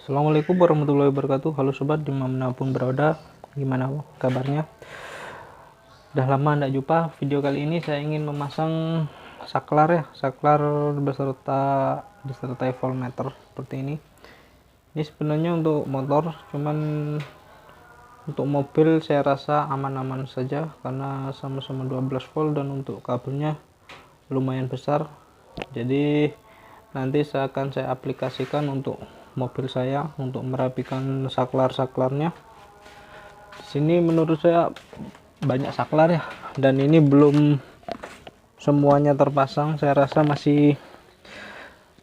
Assalamualaikum warahmatullahi wabarakatuh. Halo sobat dimanapun berada, gimana kabarnya? Udah lama nggak jumpa. Video kali ini saya ingin memasang saklar beserta voltmeter seperti ini. Ini sebenarnya untuk motor, cuman untuk mobil saya rasa aman-aman saja karena sama-sama 12 volt dan untuk kabelnya lumayan besar. Jadi nanti saya aplikasikan untuk mobil saya untuk merapikan saklarnya. Di sini menurut saya banyak saklar ya, dan ini belum semuanya terpasang. Saya rasa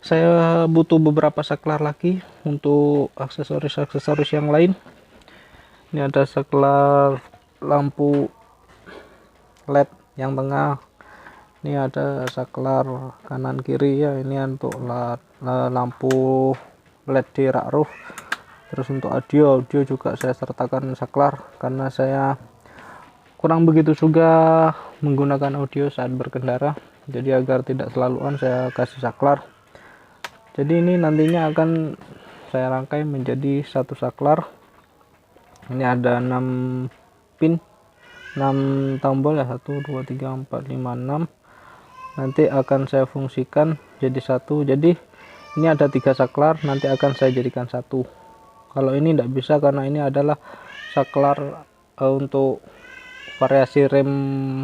saya butuh beberapa saklar lagi untuk aksesoris yang lain. Ini ada saklar lampu LED yang tengah, ini ada saklar kanan kiri ya, ini untuk lampu LED di rak roof. Terus untuk audio juga saya sertakan saklar karena saya kurang begitu suka menggunakan audio saat berkendara, jadi agar tidak selalu on saya kasih saklar. Jadi ini nantinya akan saya rangkai menjadi satu saklar. Ini ada 6 pin, 6 tombol ya, 1 2 3 4 5 6. Nanti akan saya fungsikan jadi satu. Jadi ini ada 3 saklar, nanti akan saya jadikan satu. Kalau ini tidak bisa karena ini adalah saklar untuk variasi rem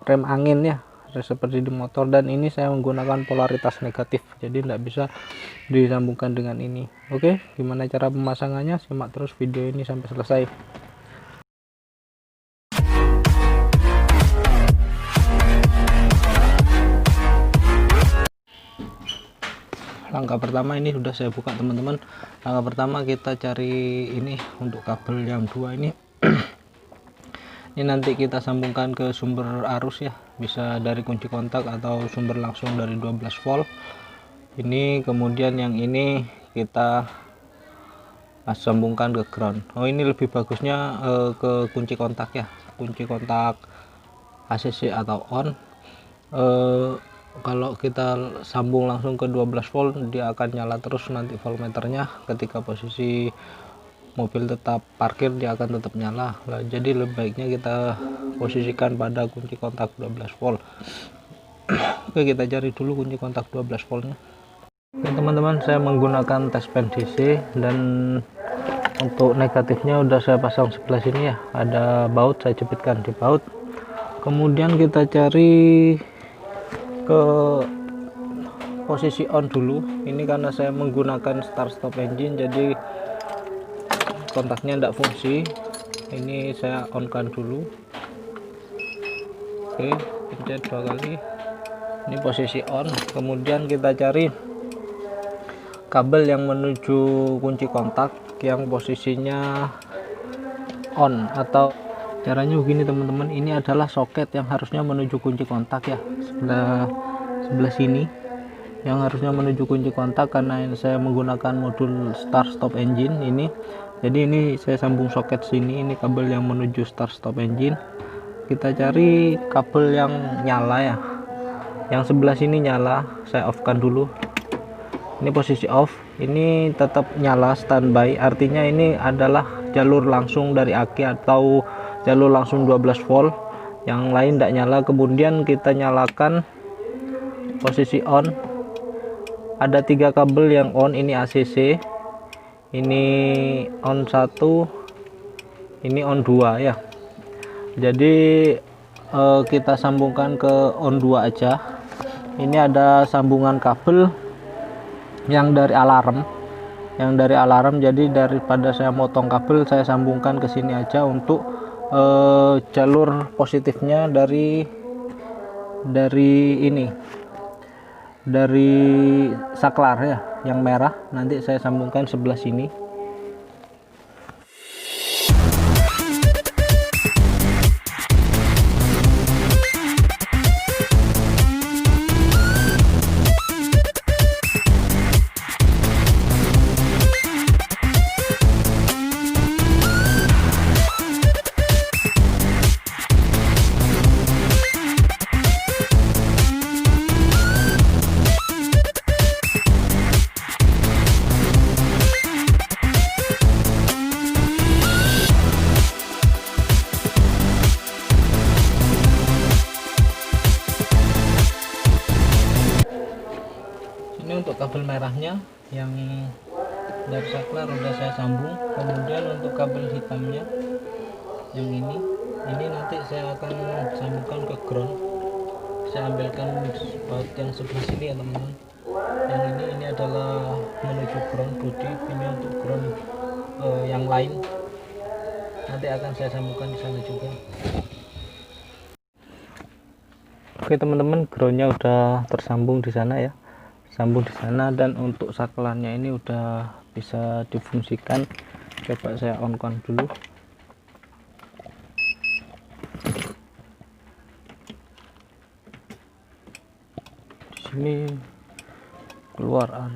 angin ya, seperti di motor, dan ini saya menggunakan polaritas negatif, jadi tidak bisa disambungkan dengan ini. Oke, gimana cara pemasangannya? Simak terus video ini sampai selesai. Langkah pertama ini sudah saya buka teman-teman. Langkah pertama kita cari ini untuk kabel yang 2 ini. Ini nanti kita sambungkan ke sumber arus ya, bisa dari kunci kontak atau sumber langsung dari 12 volt. Ini kemudian yang ini kita sambungkan ke ground. Oh, ini lebih bagusnya ke kunci kontak ya, kunci kontak ACC atau on. Kalau kita sambung langsung ke 12 volt, dia akan nyala terus nanti voltmeternya. Ketika posisi mobil tetap parkir, dia akan tetap nyala. Jadi lebih baiknya kita posisikan pada kunci kontak 12 volt. Oke, kita cari dulu kunci kontak 12 voltnya. Oke teman-teman, saya menggunakan tespen DC, dan untuk negatifnya udah saya pasang sebelah sini ya, ada baut, saya jepitkan di baut. Kemudian kita cari ke posisi on dulu. Ini karena saya menggunakan start stop engine, jadi kontaknya tidak fungsi. Ini saya on kan dulu. Oke, pencet 2 kali, ini posisi on. Kemudian kita cari kabel yang menuju kunci kontak yang posisinya on, atau caranya begini teman-teman. Ini adalah soket yang harusnya menuju kunci kontak ya, sebelah sini yang harusnya menuju kunci kontak, karena saya menggunakan modul start stop engine ini. Jadi ini saya sambung soket sini, ini kabel yang menuju start stop engine. Kita cari kabel yang nyala ya, yang sebelah sini nyala, saya off kan dulu. Ini posisi off, ini tetap nyala standby, artinya ini adalah jalur langsung dari aki atau jalur langsung 12 volt, yang lain tidak nyala. Kemudian kita nyalakan posisi on. Ada 3 kabel yang on, ini ACC, ini on 1, ini on 2 ya. Jadi kita sambungkan ke on 2 aja. Ini ada sambungan kabel yang dari alarm, jadi daripada saya motong kabel, saya sambungkan ke sini aja untuk jalur positifnya dari ini, dari saklar ya, yang merah. Nanti saya sambungkan sebelah sini. merahnya yang dari saklar udah saya sambung. Kemudian untuk kabel hitamnya yang ini nanti saya akan sambungkan ke ground. Saya ambilkan baut yang sebelah sini ya teman-teman. Yang ini adalah menuju ground body, ini untuk ground yang lain nanti akan saya sambungkan di sana juga. Oke teman-teman, groundnya udah tersambung di sana ya, sambung di sana. Dan untuk saklarnya ini udah bisa difungsikan. Coba saya on dulu. Di sini keluar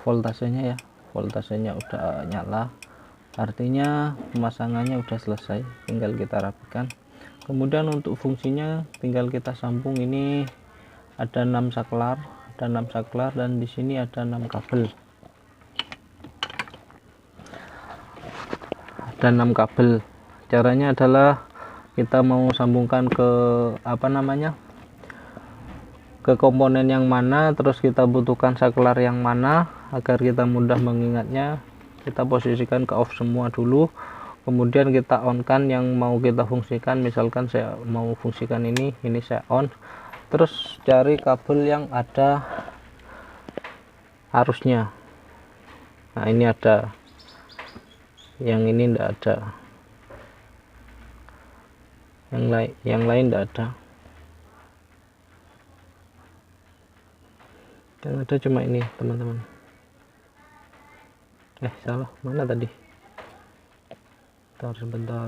voltasenya ya, voltasenya udah nyala, artinya pemasangannya udah selesai, tinggal kita rapikan. Kemudian untuk fungsinya tinggal kita sambung. Ini ada 6 saklar, dan di sini ada 6 kabel. Ada 6 kabel. Caranya adalah kita mau sambungkan ke ke komponen yang mana, terus kita butuhkan saklar yang mana agar kita mudah mengingatnya. Kita posisikan ke off semua dulu, kemudian kita on kan yang mau kita fungsikan. Misalkan saya mau fungsikan ini saya on, terus cari kabel yang ada arusnya. Nah ini ada, yang ini enggak ada, yang lain enggak ada. Yang ada cuma ini teman-teman. Salah, mana tadi? Sebentar.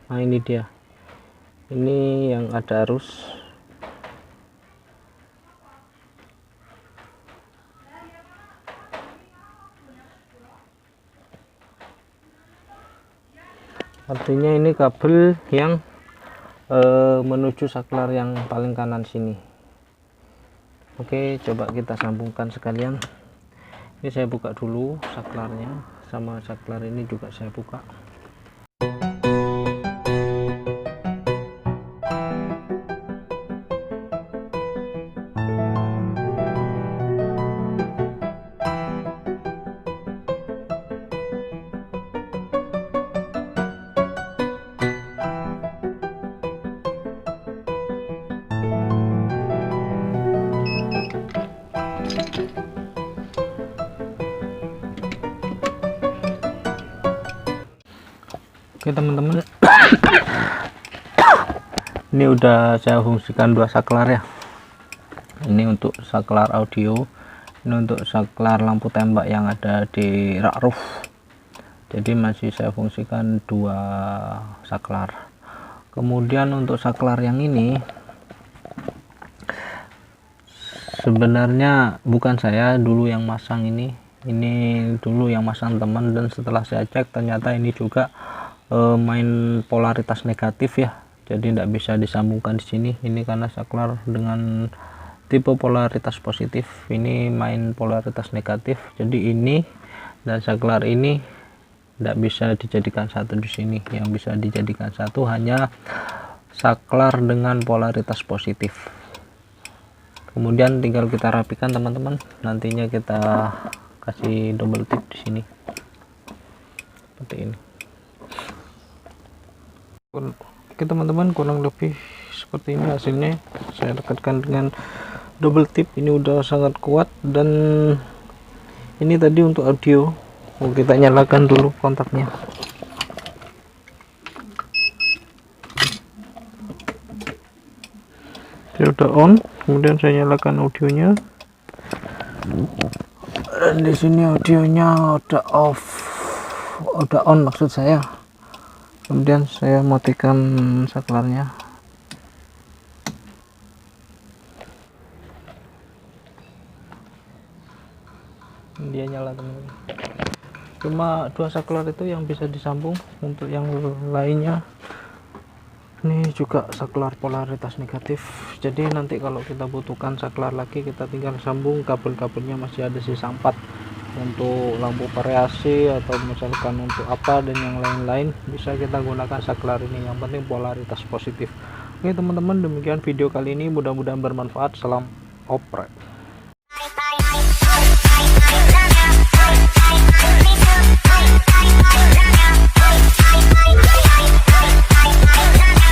Nah ini dia, ini yang ada arus. Artinya ini kabel yang menuju saklar yang paling kanan sini. Oke, coba kita sambungkan sekalian. Ini saya buka dulu saklarnya, sama saklar ini juga saya buka. Oke teman-teman, ini udah saya fungsikan 2 saklar ya. Ini untuk saklar audio, ini untuk saklar lampu tembak yang ada di rak roof. Jadi masih saya fungsikan 2 saklar. Kemudian untuk saklar yang ini sebenarnya bukan saya dulu yang masang, ini dulu yang masang teman, dan setelah saya cek ternyata ini juga main polaritas negatif ya, jadi tidak bisa disambungkan di sini. Ini karena saklar dengan tipe polaritas positif, ini main polaritas negatif, jadi ini dan saklar ini tidak bisa dijadikan satu di sini. Yang bisa dijadikan satu hanya saklar dengan polaritas positif. Kemudian tinggal kita rapikan teman-teman, nantinya kita kasih double tip di sini seperti ini. Oke teman-teman, kurang lebih seperti ini hasilnya. Saya dekatkan dengan double tip, ini udah sangat kuat. Dan ini tadi untuk audio, kita nyalakan dulu kontaknya. Saya udah on, kemudian saya nyalakan audionya, dan di sini audionya udah off, udah on maksud saya. Kemudian saya matikan saklarnya. Dia nyala teman-teman. Cuma 2 saklar itu yang bisa disambung, untuk yang lainnya ini juga saklar polaritas negatif. Jadi nanti kalau kita butuhkan saklar lagi, kita tinggal sambung, kabel-kabelnya masih ada sisa 4 untuk lampu variasi atau misalkan untuk apa dan yang lain-lain, bisa kita gunakan saklar ini, yang penting polaritas positif. Oke teman-teman, demikian video kali ini, mudah-mudahan bermanfaat. Salam oprek.